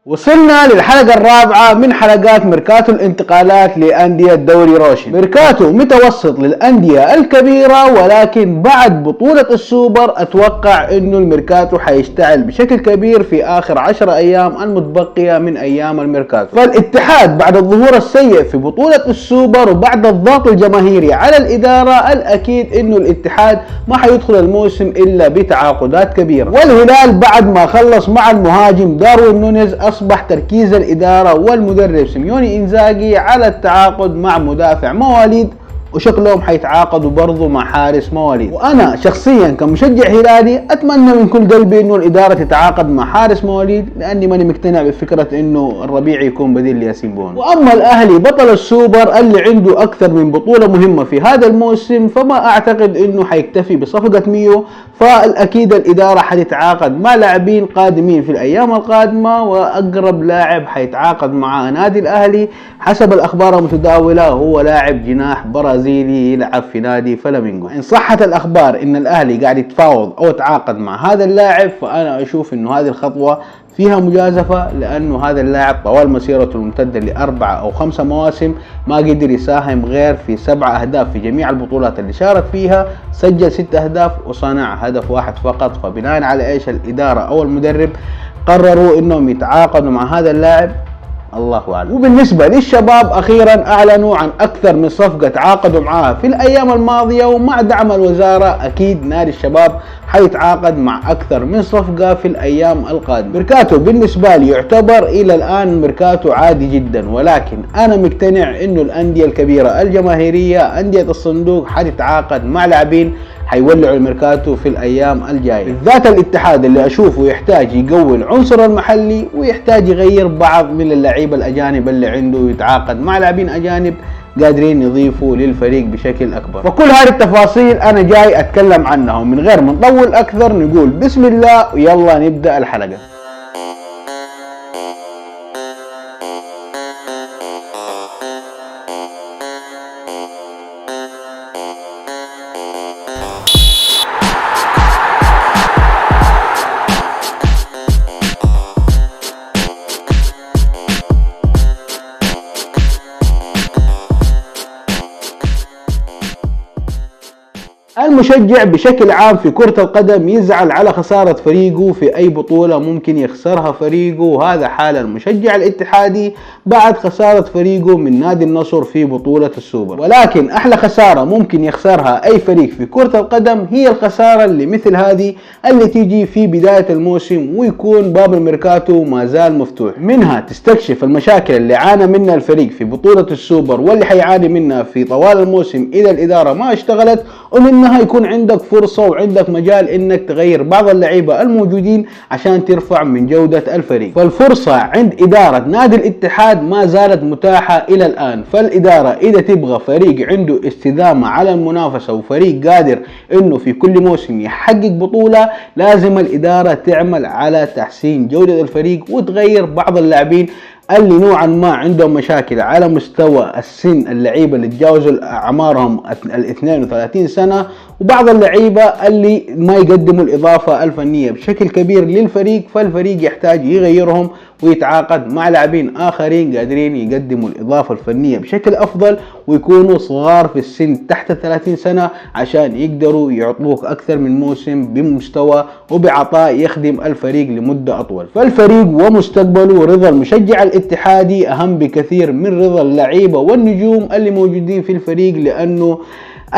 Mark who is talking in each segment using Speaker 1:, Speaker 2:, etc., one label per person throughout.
Speaker 1: وصلنا للحلقة الرابعة من حلقات ميركاتو الانتقالات لأندية دوري روشن. ميركاتو متوسط للأندية الكبيرة، ولكن بعد بطولة السوبر أتوقع إنه الميركاتو حيشتعل بشكل كبير في آخر 10 أيام المتبقية من أيام الميركاتو. فالاتحاد بعد الظهور السيء في بطولة السوبر وبعد الضغط الجماهيري على الإدارة، الأكيد إنه الاتحاد ما حيدخل الموسم إلا بتعاقدات كبيرة. والهلال بعد ما خلص مع المهاجم داروين نونيز أصبح تركيز الإدارة والمدرب سيميوني إنزاغي على التعاقد مع مدافع مواليد، وشكلهم حيتعاقدوا برضو مع حارس مواليد. وانا شخصيا كمشجع هلالي اتمنى من كل قلبي انه الاداره تتعاقد مع حارس مواليد، لاني ماني مقتنع بفكره انه الربيع يكون بديل لياسين بونو. واما الاهلي بطل السوبر اللي عنده اكثر من بطوله مهمه في هذا الموسم، فما اعتقد انه حيكتفي بصفقه ميو، فالاكيد الاداره حتتعاقد مع لاعبين قادمين في الايام القادمه، واقرب لاعب حيتعاقد مع نادي الاهلي حسب الاخبار المتداوله هو لاعب جناح برازيلي يلعب في نادي فلامينغو. ان صحت الاخبار ان الاهلي قاعد يتفاوض او يتعاقد مع هذا اللاعب، فانا اشوف انه هذه الخطوه فيها مجازفة، لأنه هذا اللاعب طوال مسيرته الممتدة ل4 أو 5 مواسم ما قدر يساهم غير في 7 أهداف في جميع البطولات اللي شارك فيها، سجل 6 أهداف وصنع هدف واحد فقط. فبناء على إيش الإدارة أو المدرب قرروا إنهم يتعاقدوا مع هذا اللاعب؟ الله أعلم. وبالنسبة للشباب أخيرا أعلنوا عن أكثر من صفقة تعاقدوا معها في الأيام الماضية، ومع دعم الوزارة أكيد نادي الشباب حيتعاقد مع أكثر من صفقة في الأيام القادمة. ميركاتو بالنسبة لي يعتبر إلى الآن ميركاتو عادي جدا، ولكن أنا مقتنع إنه الأندية الكبيرة الجماهيرية أندية الصندوق حتتعاقد مع لاعبين حيولعوا الميركاتو في الايام الجايه، بالذات الاتحاد اللي اشوفه يحتاج يقوي العنصر المحلي ويحتاج يغير بعض من اللعيبه الاجانب اللي عنده، ويتعاقد مع لاعبين اجانب قادرين يضيفوا للفريق بشكل اكبر. فكل هذه التفاصيل انا جاي اتكلم عنها، ومن غير ما نطول اكثر نقول بسم الله ويلا نبدا الحلقه. المشجع بشكل عام في كرة القدم يزعل على خسارة فريقه في أي بطولة ممكن يخسرها فريقه، وهذا حال المشجع الاتحادي بعد خسارة فريقه من نادي النصر في بطولة السوبر. ولكن أحلى خسارة ممكن يخسرها أي فريق في كرة القدم هي الخسارة اللي مثل هذه اللي تيجي في بداية الموسم ويكون باب الميركاتو ما زال مفتوح، منها تستكشف المشاكل اللي عانى منها الفريق في بطولة السوبر واللي حيعاني منها في طوال الموسم إذا الإدارة ما اشتغلت، ومنها يكون عندك فرصة وعندك مجال انك تغير بعض اللعيبة الموجودين عشان ترفع من جودة الفريق. فالفرصة عند إدارة نادي الاتحاد ما زالت متاحة الى الان. فالإدارة اذا تبغى فريق عنده استدامة على المنافسة وفريق قادر انه في كل موسم يحقق بطولة، لازم الإدارة تعمل على تحسين جودة الفريق وتغير بعض اللاعبين اللي نوعا ما عندهم مشاكل على مستوى السن، اللعيبة اللي تجاوزوا اعمارهم ال 32 سنة، وبعض اللعيبة اللي ما يقدموا الإضافة الفنية بشكل كبير للفريق، فالفريق يحتاج يغيرهم ويتعاقد مع لاعبين آخرين قادرين يقدموا الإضافة الفنية بشكل أفضل ويكونوا صغار في السن تحت 30 سنة عشان يقدروا يعطوك أكثر من موسم بمستوى وبعطاء يخدم الفريق لمدة أطول. فالفريق ومستقبله ورضا المشجع الاتحادي أهم بكثير من رضا اللعيبة والنجوم اللي موجودين في الفريق، لأنه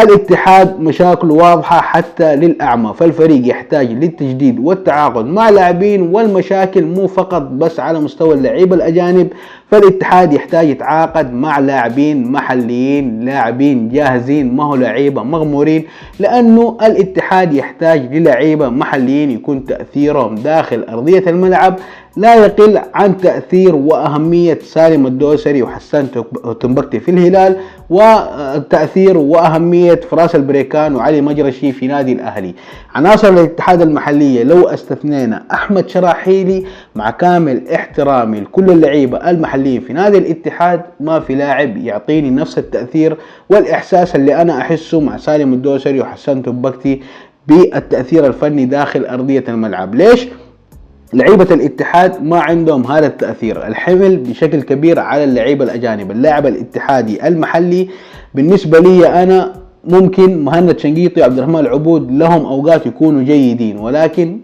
Speaker 1: الاتحاد مشاكل واضحة حتى للأعمى. فالفريق يحتاج للتجديد والتعاقد مع لاعبين، والمشاكل مو فقط بس على مستوى اللعيبة الأجانب، فالاتحاد يحتاج يتعاقد مع لاعبين محليين، لاعبين جاهزين، ما هو لعيبة مغمورين، لأنه الاتحاد يحتاج للاعيبة محليين يكون تأثيرهم داخل أرضية الملعب لا يقل عن تأثير وأهمية سالم الدوسري وحسان تنبكتي في الهلال، وتأثير وأهمية فراس البريكان وعلي مجرشي في نادي الأهلي. عناصر الاتحاد المحلية لو استثنينا أحمد شراحيلي، مع كامل احترامي لكل اللعيبة المحليين في نادي الاتحاد، ما في لاعب يعطيني نفس التأثير والإحساس اللي أنا أحسه مع سالم الدوسري وحسان تنبكتي بالتأثير الفني داخل أرضية الملعب. ليش؟ لعيبة الاتحاد ما عندهم هذا التأثير، الحمل بشكل كبير على اللعيبة الأجانب. اللاعب الاتحادي المحلي بالنسبة لي أنا ممكن مهند شنقيطي وعبد الرحمن العبود لهم أوقات يكونوا جيدين، ولكن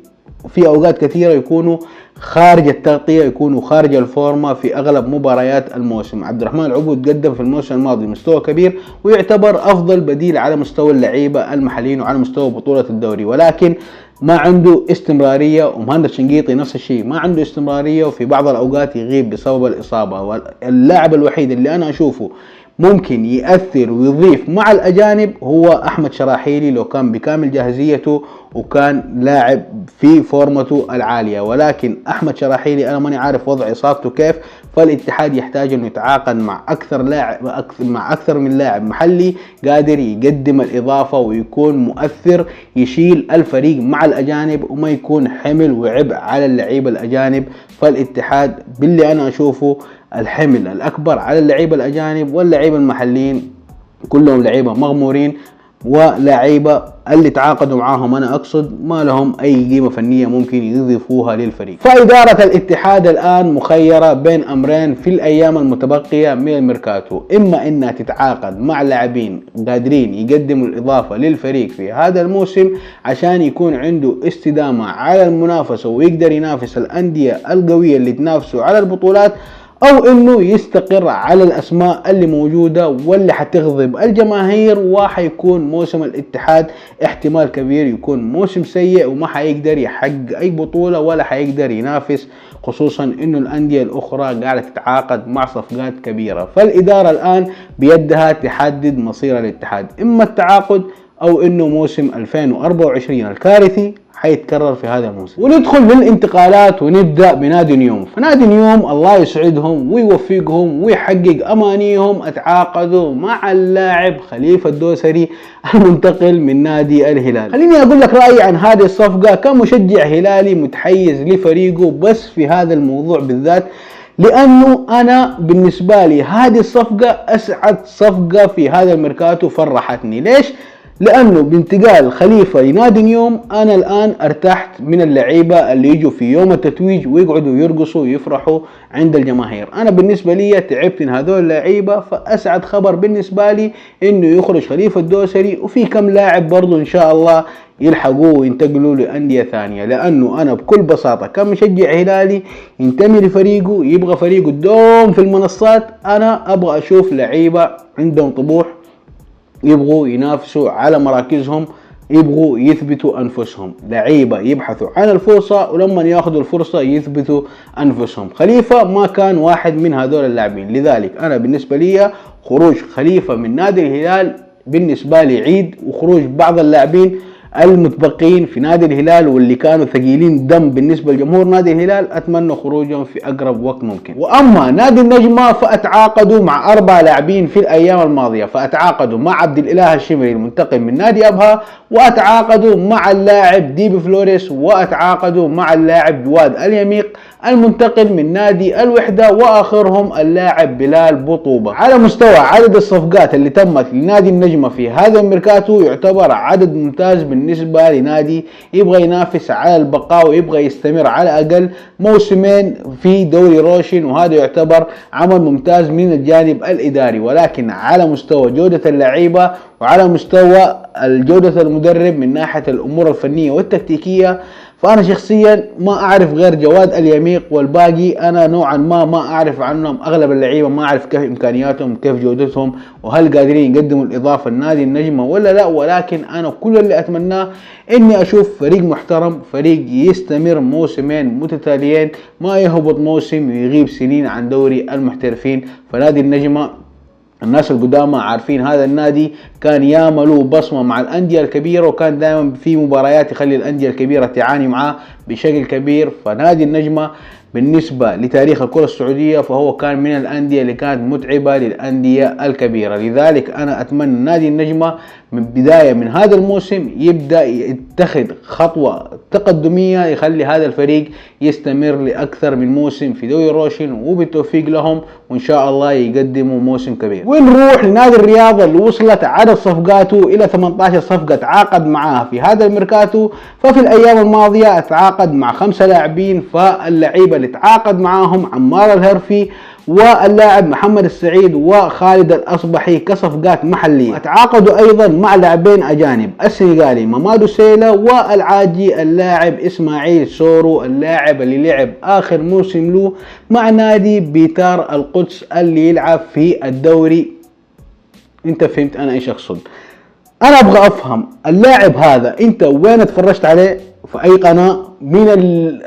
Speaker 1: في أوقات كثيرة يكونوا خارج التغطية، يكونوا خارج الفورمة في أغلب مباريات الموسم. عبد الرحمن العبود قدم في الموسم الماضي مستوى كبير ويعتبر أفضل بديل على مستوى اللعيبة المحليين وعلى مستوى بطولة الدوري، ولكن ما عنده استمرارية. ومهند شنقيطي نفس الشيء ما عنده استمرارية، وفي بعض الأوقات يغيب بسبب الإصابة. واللاعب الوحيد اللي أنا أشوفه ممكن يأثر ويضيف مع الأجانب هو أحمد شراحيلي لو كان بكامل جاهزيته وكان لاعب في فورمته العالية. ولكن أحمد شراحيلي أنا ماني عارف وضع إصابته كيف، فالاتحاد يحتاج أنه يتعاقد مع أكثر من لاعب محلي قادر يقدم الإضافة ويكون مؤثر يشيل الفريق مع الأجانب وما يكون حمل وعبء على اللعيبة الأجانب. فالاتحاد باللي أنا أشوفه الحمل الأكبر على اللعيبة الأجانب، واللعيبة المحليين كلهم لعيبة مغمورين، ولاعيبة اللي تعاقدوا معاهم أنا أقصد ما لهم أي قيمة فنية ممكن يضيفوها للفريق. فإدارة الاتحاد الآن مخيرة بين أمرين في الأيام المتبقية من الميركاتو، إما إنها تتعاقد مع لاعبين قادرين يقدموا الإضافة للفريق في هذا الموسم عشان يكون عنده استدامة على المنافسة ويقدر ينافس الأندية القوية اللي تنافسوا على البطولات، او انه يستقر على الاسماء اللي موجودة واللي حتغضب الجماهير، وحيكون موسم الاتحاد احتمال كبير يكون موسم سيء وما حيقدر يحقق اي بطولة ولا حيقدر ينافس، خصوصا انه الاندية الاخرى قاعدة تتعاقد مع صفقات كبيرة. فالادارة الان بيدها تحدد مصير الاتحاد، اما التعاقد او انه موسم 2024 الكارثي حيتكرر في هذا الموسم. وندخل بالانتقالات ونبدأ بنادي نيوم. فنادي نيوم الله يسعدهم ويوفقهم ويحقق أمانيهم، اتعاقدوا مع اللاعب خليفة الدوسري المنتقل من نادي الهلال. خليني أقول لك رأيي عن هذه الصفقة كمشجع هلالي متحيز لفريقه بس في هذا الموضوع بالذات، لأنه أنا بالنسبة لي هذه الصفقة أسعد صفقة في هذا الميركاتو، فرحتني. ليش؟ لأنه بانتقال خليفة لنادي نيوم أنا الآن ارتحت من اللعيبة اللي يجوا في يوم التتويج ويقعدوا يرقصوا ويفرحوا عند الجماهير. أنا بالنسبة لي تعبت من هذول اللعيبة، فأسعد خبر بالنسبة لي إنه يخرج خليفة الدوسري، وفي كم لاعب برضو إن شاء الله يلحقوه وينتقلوا لأندية ثانية. لأنه أنا بكل بساطة كمشجع هلالي ينتمي لفريقه يبغى فريقه الدوم في المنصات، أنا أبغى أشوف لعيبة عندهم طموح، يبغوا ينافسوا على مراكزهم، يبغوا يثبتوا أنفسهم، لعيبة يبحثوا عن الفرصة ولما ياخذوا الفرصة يثبتوا أنفسهم. خليفة ما كان واحد من هذول اللاعبين، لذلك أنا بالنسبة لي خروج خليفة من نادي الهلال بالنسبة لي عيد، وخروج بعض اللاعبين المتبقين في نادي الهلال واللي كانوا ثقيلين دم بالنسبة لجمهور نادي الهلال أتمنى خروجهم في أقرب وقت ممكن. وأما نادي النجمة فأتعاقدوا مع 4 لاعبين في الأيام الماضية، فأتعاقدوا مع عبد الإله الشمري المنتقل من نادي أبها، وأتعاقدوا مع اللاعب ديبي فلوريس، وأتعاقدوا مع اللاعب جواد اليميق المنتقل من نادي الوحدة، وآخرهم اللاعب بلال بطوبة. على مستوى عدد الصفقات اللي تمت لنادي النجمة في هذا الميركاتو يعتبر عدد ممتاز بالنسبة لنادي يبغى ينافس على البقاء ويبغى يستمر على أقل موسمين في دوري روشن، وهذا يعتبر عمل ممتاز من الجانب الإداري. ولكن على مستوى جودة اللعيبة وعلى مستوى جودة المدرب من ناحية الأمور الفنية والتكتيكية فأنا شخصيا ما أعرف غير جواد اليميق، والباقي أنا نوعا ما أعرف عنهم أغلب اللعيبة، ما أعرف كيف إمكانياتهم كيف جودتهم وهل قادرين يقدموا الإضافة لنادي النجمة ولا لا. ولكن أنا كل اللي أتمناه إني أشوف فريق محترم، فريق يستمر موسمين متتاليين، ما يهبط موسم ويغيب سنين عن دوري المحترفين. فنادي النجمة الناس القدامى عارفين هذا النادي كان ياملوا بصمة مع الأندية الكبيرة، وكان دائما في مباريات يخلي الأندية الكبيرة تعاني معاه بشكل كبير. فنادي النجمة بالنسبة لتاريخ الكرة السعودية فهو كان من الأندية اللي كانت متعبة للأندية الكبيرة. لذلك أنا أتمنى نادي النجمة من بداية من هذا الموسم يبدأ يتخذ خطوة تقدمية يخلي هذا الفريق يستمر لأكثر من موسم في دوري روشن، وبالتوفيق لهم وإن شاء الله يقدموا موسم كبير. ونروح لنادي الرياض اللي وصلت عدد صفقاته إلى 18 صفقة تعاقد معها في هذا الميركاتو. ففي الأيام الماضية تعاقد مع 5 لاعبين، فاللعيبة اللي تعاقد معهم عمار الهرفي واللاعب محمد السعيد وخالد الأصبحي كصفقات محلية. تعاقدوا أيضا مع لاعبين أجانب، السنغالي مامادو سيلا والعاجي اللاعب إسماعيل سورو، اللاعب اللي لعب آخر موسم له مع نادي بيتار القدس اللي يلعب في الدوري. انت فهمت انا ايش اقصد؟ انا ابغى افهم اللاعب هذا انت وين اتفرجت عليه في اي قناة؟ من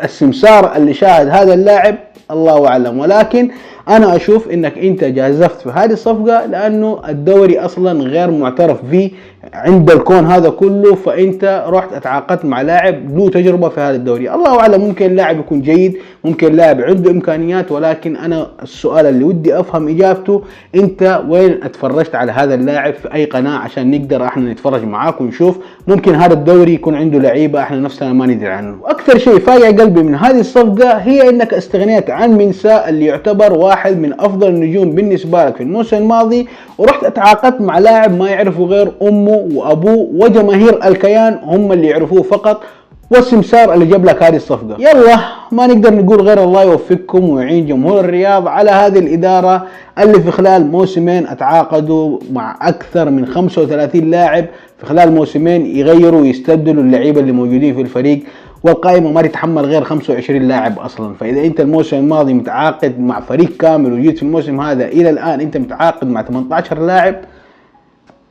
Speaker 1: السمسار اللي شاهد هذا اللاعب الله اعلم، ولكن انا اشوف انك انت جازفت في هذه الصفقة لانه الدوري اصلا غير معترف فيه عند الكون هذا كله، فانت رحت اتعاقدت مع لاعب له تجربة في هذا الدوري. الله اعلم ممكن اللاعب يكون جيد، ممكن لاعب عنده امكانيات، ولكن انا السؤال اللي ودي افهم اجابته انت وين اتفرجت على هذا اللاعب في اي قناة عشان نقدر احنا نتفرج معاك ونشوف ممكن هذا الدوري يكون عنده لعيبة احنا نفسنا ما ندري عنه. واكثر شيء فاجأ قلبي من هذه الصفقة هي انك استغنيت عن منسى اللي يعتبر واحد من افضل النجوم بالنسبة لك في الموسم الماضي، ورحت اتعاقدت مع لاعب ما يعرفه غير امه وابوه وجماهير الكيان هم اللي يعرفوه فقط، والسمسار اللي جاب لك هذه الصفقة. يلا ما نقدر نقول غير الله يوفقكم ويعين جمهور الرياض على هذه الإدارة اللي في خلال موسمين اتعاقدوا مع أكثر من 35 لاعب، في خلال موسمين يغيروا ويستبدلوا اللعيبة اللي موجودين في الفريق، والقائمة ما تتحمل غير 25 لاعب أصلا. فإذا أنت الموسم الماضي متعاقد مع فريق كامل وجيت في الموسم هذا إلى الآن أنت متعاقد مع 18 لاعب،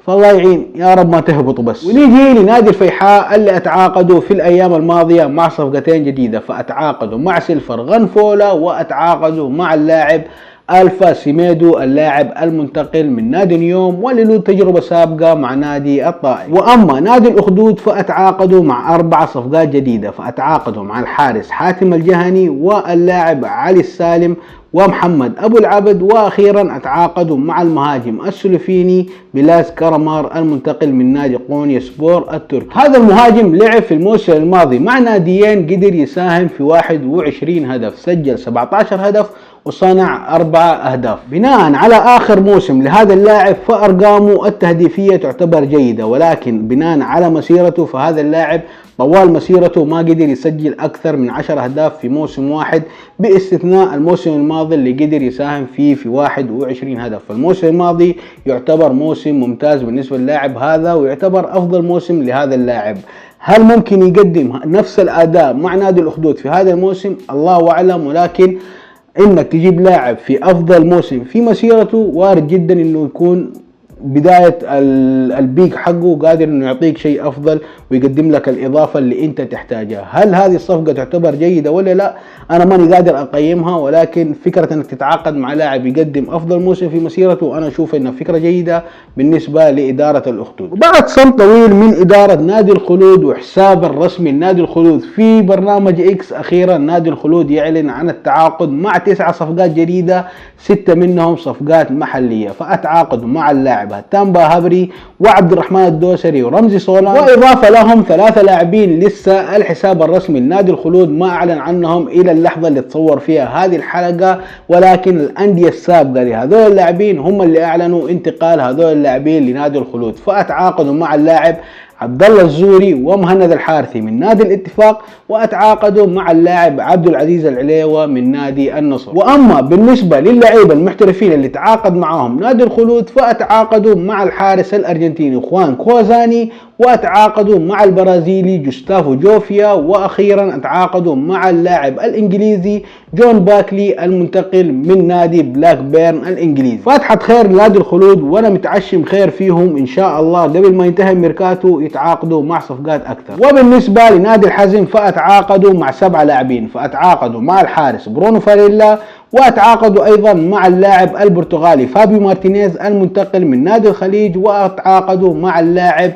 Speaker 1: فالله يعين يا رب ما تهبطوا بس. ونيجي لنادي الفيحاء اللي اتعاقدوا في الايام الماضيه مع صفقتين جديده، فاتعاقدوا مع سيلفر غنفولا واتعاقدوا مع اللاعب الفا سيميدو اللاعب المنتقل من نادي نيوم واللي له تجربه سابقه مع نادي الطائف. واما نادي الاخدود فاتعاقدوا مع 4 صفقات جديده، فاتعاقدوا مع الحارس حاتم الجهني واللاعب علي السالم ومحمد ابو العبد، واخيرا اتعاقدوا مع المهاجم السلوفيني بلاس كرمار المنتقل من نادي قونيا سبور التركي. هذا المهاجم لعب في الموسم الماضي مع ناديين، قدر يساهم في 21 هدف، سجل 17 هدف وصنع 4 أهداف. بناء على آخر موسم لهذا اللاعب فأرقامه التهديفية تعتبر جيدة، ولكن بناء على مسيرته فهذا اللاعب طوال مسيرته ما قدر يسجل أكثر من 10 أهداف في موسم واحد، باستثناء الموسم الماضي اللي قدر يساهم فيه في 21 هدف. فالموسم الماضي يعتبر موسم ممتاز بالنسبة للاعب هذا، ويعتبر أفضل موسم لهذا اللاعب. هل ممكن يقدم نفس الأداء مع نادي الأخدود في هذا الموسم؟ الله أعلم، ولكن انك تجيب لاعب في افضل موسم في مسيرته وارد جدا انه يكون بداية البيك حقه قادر انه يعطيك شيء افضل ويقدم لك الاضافة اللي انت تحتاجها. هل هذه الصفقة تعتبر جيدة ولا لا؟ انا ماني قادر اقيمها، ولكن فكرة انك تتعاقد مع لاعب يقدم افضل موسم في مسيرته انا اشوف انها فكرة جيدة بالنسبة لادارة الاخدود. وبعد صمت طويل من ادارة نادي الخلود وحساب الرسمي لنادي الخلود في برنامج اكس، اخيرا نادي الخلود يعلن عن التعاقد مع 9 صفقات جديدة، 6 منهم صفقات محلية. فاتعاقدوا مع اللاعب تامبا هابري وعبد الرحمن الدوسري ورمزي صولان، واضافه لهم 3 لاعبين لسه الحساب الرسمي لنادي الخلود ما اعلن عنهم الى اللحظه اللي تصور فيها هذه الحلقه، ولكن الانديه السابقه لهذول اللاعبين هم اللي اعلنوا انتقال هذول اللاعبين لنادي الخلود. فاتعاقدوا مع اللاعب عبد الله الزوري ومهند الحارثي من نادي الاتفاق، واتعاقدوا مع اللاعب عبد العزيز العليوة من نادي النصر. واما بالنسبه للاعيبه المحترفين اللي تعاقد معهم نادي الخلود فاتعاقدوا مع الحارس الارجنتيني خوان كوزاني، واتعاقدوا مع البرازيلي جوستافو جوفيا، واخيرا اتعاقدوا مع اللاعب الانجليزي جون باكلي المنتقل من نادي بلاك بيرن الانجليزي. فاتحة خير لنادي الخلود وانا متعشم خير فيهم ان شاء الله قبل ما ينتهي الميركاتو يتعاقدوا مع صفقات اكثر. وبالنسبة لنادي الحزم فاتعاقدوا مع 7 لاعبين، فاتعاقدوا مع الحارس برونو فاريلا، واتعاقدوا ايضا مع اللاعب البرتغالي فابيو مارتينيز المنتقل من نادي الخليج، واتعاقدوا مع اللاعب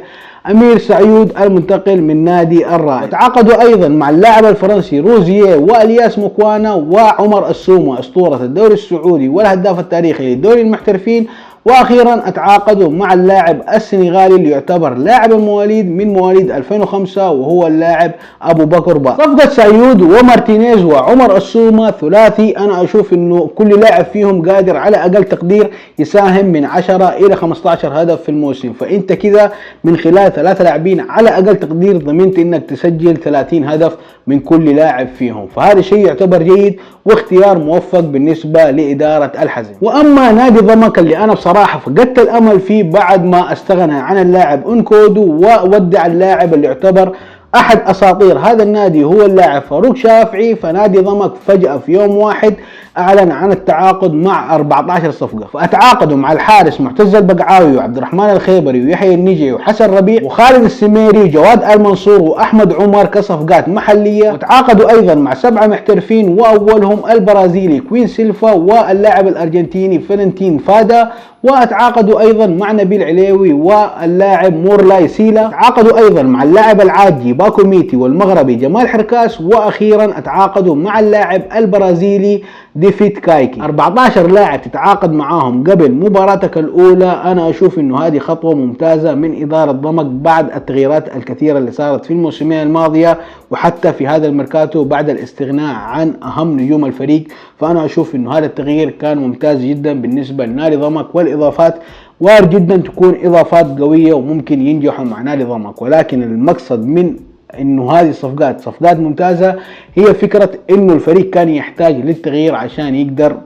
Speaker 1: أمير سعيود المنتقل من نادي الرائد. وتعاقدوا أيضا مع اللاعب الفرنسي روزييه والياس مكوانا وعمر السومة أسطورة الدوري السعودي والهداف التاريخي لدوري المحترفين. واخيرا اتعاقدوا مع اللاعب السنغالي اللي يعتبر لاعب المواليد من مواليد 2005 وهو اللاعب ابو بكر با. صفقة سعيود ومارتينيز وعمر السومة ثلاثي انا اشوف انه كل لاعب فيهم قادر على اقل تقدير يساهم من 10 الى 15 هدف في الموسم، فانت كذا من خلال ثلاثة لاعبين على اقل تقدير ضمنت انك تسجل 30 هدف من كل لاعب فيهم، فهذا شيء يعتبر جيد واختيار موفق بالنسبة لإدارة الحزم. وأما نادي ضمك اللي أنا بصراحة فقدت الأمل فيه بعد ما استغنى عن اللاعب انكودو وودع اللاعب اللي يعتبر أحد أساطير هذا النادي هو اللاعب فاروق شافعي، فنادي ضمك فجأة في يوم واحد أعلن عن التعاقد مع 14 صفقة، فأتعاقدوا مع الحارس معتز البقعاوي وعبد الرحمن الخيبري ويحيى النجي وحسن ربيع وخالد السميري وجواد المنصور وأحمد عمر كصفقات محلية. وتعاقدوا أيضا مع 7 محترفين وأولهم البرازيلي كوين سيلفا واللاعب الأرجنتيني فالنتين فادا. واتعاقدوا ايضا مع نبيل عليوي واللاعب مورلاي سيلا. تعاقدوا ايضا مع اللاعب العاجي باكو ميتي والمغربي جمال حركاس. واخيرا اتعاقدوا مع اللاعب البرازيلي ديفيد كايكي. 14 لاعب تتعاقد معاهم قبل مباراتك الاولى، انا اشوف انه هذه خطوة ممتازة من ادارة ضمك بعد التغييرات الكثيرة اللي صارت في الموسمين الماضية وحتى في هذا الميركاتو بعد الاستغناء عن اهم نجوم الفريق، فانا اشوف انه هذا التغيير كان ممتاز جدا بالنسبة لنادي ضمك. والاضافات وارد جدا تكون اضافات قوية وممكن ينجحوا مع نادي ضمك، ولكن المقصد من انه هذه صفقات ممتازة هي فكرة انه الفريق كان يحتاج للتغيير عشان يقدر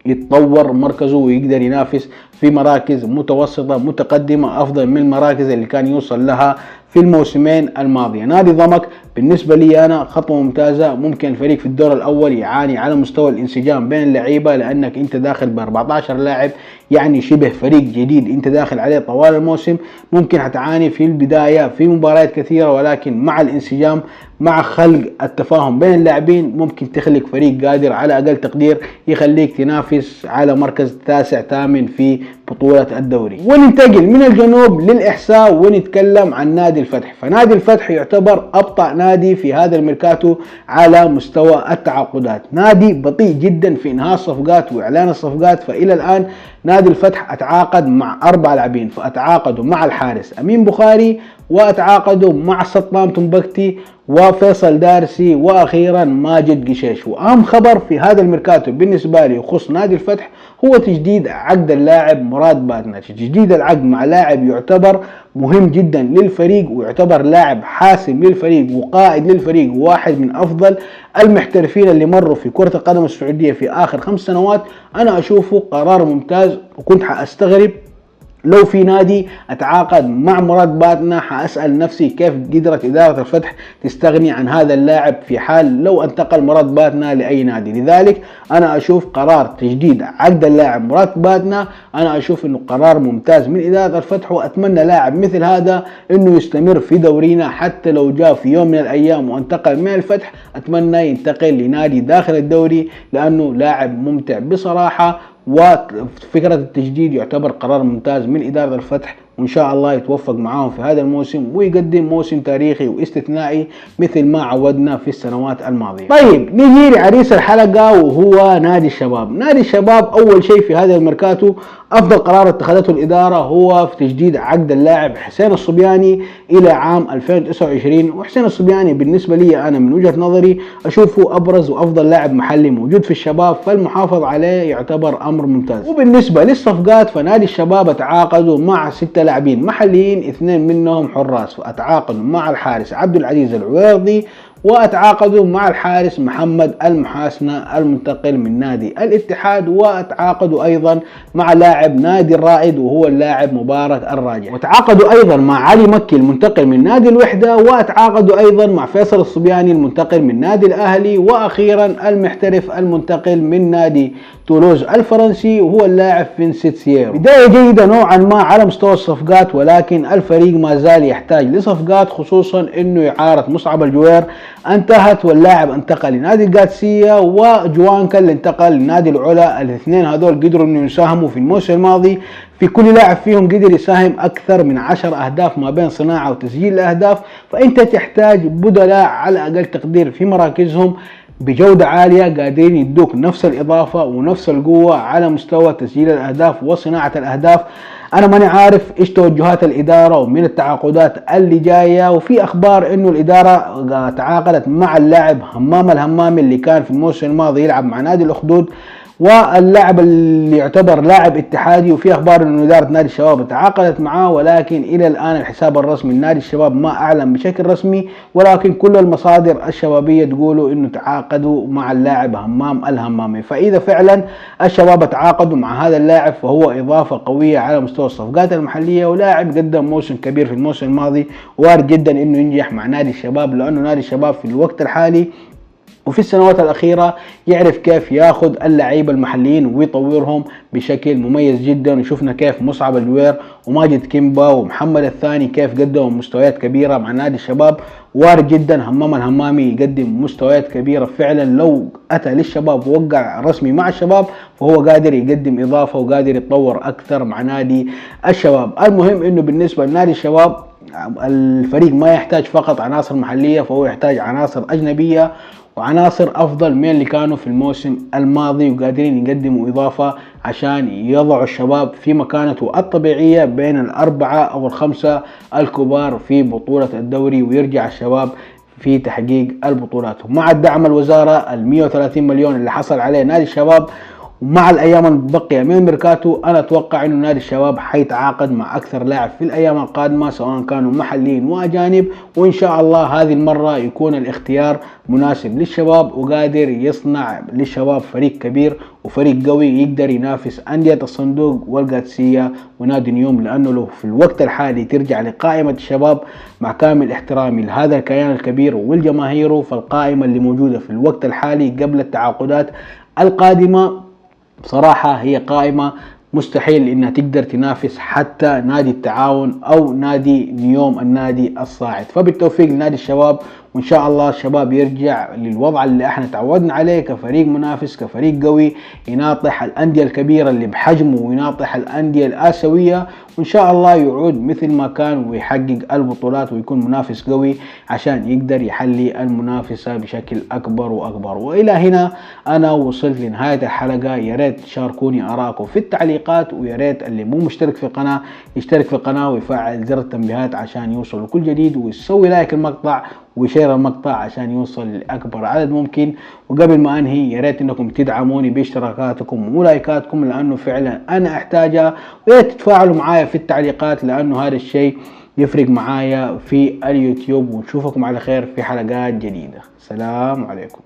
Speaker 1: يتطور مركزه ويقدر ينافس في مراكز متوسطة متقدمة افضل من المراكز اللي كان يوصل لها في الموسمين الماضية. نادي ضمك بالنسبة لي أنا خطوة ممتازة. ممكن الفريق في الدور الأول يعاني على مستوى الانسجام بين اللعيبة لأنك أنت داخل ب 14 لاعب، يعني شبه فريق جديد أنت داخل عليه طوال الموسم. ممكن هتعاني في البداية في مباريات كثيرة، ولكن مع الانسجام مع خلق التفاهم بين اللاعبين ممكن تخلق فريق قادر على أقل تقدير يخليك تنافس على مركز 9 8 في بطولة الدوري. وننتقل من الجنوب للإحساء ونتكلم عن نادي الفتح. فنادي الفتح يعتبر أبطأ نادي في هذا الميركاتو على مستوى التعاقدات، نادي بطيء جدا في إنهاء الصفقات وإعلان الصفقات. فإلى الآن نادي الفتح أتعاقد مع 4 لاعبين، فأتعاقدوا مع الحارس أمين بخاري وأتعاقدوا مع سطام تنبكتي وفيصل دارسي وأخيرا ماجد قشيش. وأهم خبر في هذا الميركاتو بالنسبة لي يخص نادي الفتح هو تجديد عقد اللاعب مراد باتنا. تجديد العقد مع لاعب يعتبر مهم جدا للفريق ويعتبر لاعب حاسم للفريق وقائد للفريق وواحد من أفضل المحترفين اللي مروا في كرة القدم السعودية في آخر 5 سنوات. أنا أشوفه قرار ممتاز، وكنت حأستغرب لو في نادي اتعاقد مع مراد باتنا. حاسأل نفسي كيف قدرت إدارة الفتح تستغني عن هذا اللاعب في حال لو انتقل مراد باتنا لأي نادي. لذلك أنا أشوف قرار تجديد عقد اللاعب مراد باتنا أنا أشوف إنه قرار ممتاز من إدارة الفتح، وأتمنى لاعب مثل هذا إنه يستمر في دورينا حتى لو جاء في يوم من الأيام وانتقل من الفتح أتمنى ينتقل لنادي داخل الدوري لأنه لاعب ممتع بصراحة. وفكرة التجديد يعتبر قرار ممتاز من إدارة الفتح، وإن شاء الله يتوفق معاهم في هذا الموسم ويقدم موسم تاريخي واستثنائي مثل ما عودنا في السنوات الماضية. طيب نيجي لعريس الحلقة وهو نادي الشباب. نادي الشباب أول شيء في هذا الميركاتو أفضل قرار اتخذته الإدارة هو في تجديد عقد اللاعب حسين الصبياني إلى عام 2029. وحسين الصبياني بالنسبة لي أنا من وجهة نظري أشوفه أبرز وأفضل لاعب محلي موجود في الشباب، فالمحافظة عليه يعتبر أمر ممتاز. وبالنسبة للصفقات فنادي الشباب اتعاقدوا مع 6 لاعبين محليين 2 منهم حراس، فأتعاقدوا مع الحارس عبد العزيز العويضي وأتعاقدوا مع الحارس محمد المحاسنة المنتقل من نادي الاتحاد، وأتعاقدوا أيضا مع لاعب نادي الرائد وهو اللاعب مبارك الراجع، وتعاقدوا أيضا مع علي مكي المنتقل من نادي الوحدة، وأتعاقدوا أيضا مع فيصل الصبياني المنتقل من نادي الأهلي، وأخيرا المحترف المنتقل من نادي تولوز الفرنسي وهو اللاعب فينسنت سييرو. بداية جيدة نوعا ما على مستوى الصفقات، ولكن الفريق ما زال يحتاج لصفقات خصوصا انه إعارة مصعب الجوير انتهت واللاعب انتقل لنادي القادسية، وجوانكا اللي انتقل لنادي العلا. الاثنين هذول قدروا انه يساهموا في الموسم الماضي، في كل لاعب فيهم قدر يساهم اكثر من 10 اهداف ما بين صناعة وتسجيل الاهداف. فانت تحتاج بدلاء على اقل تقدير في مراكزهم بجودة عالية، قادرين يدوك نفس الإضافة ونفس القوة على مستوى تسجيل الأهداف وصناعة الأهداف. أنا ماني عارف إيش توجهات الإدارة ومن التعاقدات اللي جاية، وفي أخبار إنه الإدارة تعاقدت مع اللاعب همام الهمامي اللي كان في الموسم الماضي يلعب مع نادي الأخدود، واللاعب اللي يعتبر لاعب اتحادي، وفي اخبار انه اداره نادي الشباب تعاقدت معاه، ولكن الى الان الحساب الرسمي لنادي الشباب ما اعلن بشكل رسمي، ولكن كل المصادر الشبابيه تقولوا انه تعاقدوا مع اللاعب همام الهمامي. فاذا فعلا الشباب تعاقدوا مع هذا اللاعب فهو اضافه قويه على مستوى الصفقات المحليه، ولاعب قدم موسم كبير في الموسم الماضي، وارد جدا انه ينجح مع نادي الشباب، لانه نادي الشباب في الوقت الحالي وفي السنوات الأخيرة يعرف كيف ياخذ اللعيبة المحليين ويطورهم بشكل مميز جدا. وشفنا كيف مصعب الجوير وماجد كيمبا ومحمد الثاني كيف قدموا مستويات كبيرة مع نادي الشباب. وارد جدا همام الهمامي يقدم مستويات كبيرة فعلا، لو أتى للشباب ووقع رسمي مع الشباب فهو قادر يقدم إضافة وقادر يتطور أكثر مع نادي الشباب. المهم إنه بالنسبة لنادي الشباب الفريق ما يحتاج فقط عناصر محلية، فهو يحتاج عناصر أجنبية وعناصر أفضل من اللي كانوا في الموسم الماضي، وقادرين يقدموا إضافة عشان يضعوا الشباب في مكانته الطبيعية بين الأربعة أو الخمسة الكبار في بطولة الدوري، ويرجع الشباب في تحقيق البطولات. ومع الدعم الوزارة 130 مليون اللي حصل عليه نادي الشباب، ومع الايام المتبقيه من الميركاتو، انا اتوقع انه نادي الشباب حيتعاقد مع اكثر لاعب في الايام القادمه سواء كانوا محليين واجانب، وان شاء الله هذه المره يكون الاختيار مناسب للشباب وقادر يصنع للشباب فريق كبير وفريق قوي يقدر ينافس انديه الصندوق والقادسيه ونادي نيوم. لانه لو في الوقت الحالي ترجع لقائمه الشباب مع كامل احترامي لهذا الكيان الكبير والجماهير، فالقائمه اللي موجوده في الوقت الحالي قبل التعاقدات القادمه بصراحة هي قائمة مستحيل انها تقدر تنافس حتى نادي التعاون او نادي نيوم النادي الصاعد. فبالتوفيق لنادي الشباب، وان شاء الله الشباب يرجع للوضع اللي احنا تعودنا عليه كفريق منافس، كفريق قوي يناطح الاندية الكبيرة اللي بحجمه ويناطح الاندية الاسيوية، وان شاء الله يعود مثل ما كان ويحقق البطولات ويكون منافس قوي عشان يقدر يحلي المنافسة بشكل اكبر واكبر. والى هنا انا وصلت لنهاية الحلقة. يا ريت تشاركوني ارائكم في التعليقات، ويا ريت اللي مو مشترك في القناة يشترك في القناة ويفعل زر التنبيهات عشان يوصل لكل جديد، ويسوي لايك المقطع وشير المقطع عشان يوصل لأكبر عدد ممكن. وقبل ما أنهي يا ريت إنكم تدعموني باشتراكاتكم ولايكاتكم لأنه فعلا أنا أحتاجها، ويا ريت تتفاعلوا معايا في التعليقات لأنه هذا الشيء يفرق معايا في اليوتيوب. ونشوفكم على خير في حلقات جديدة. سلام عليكم.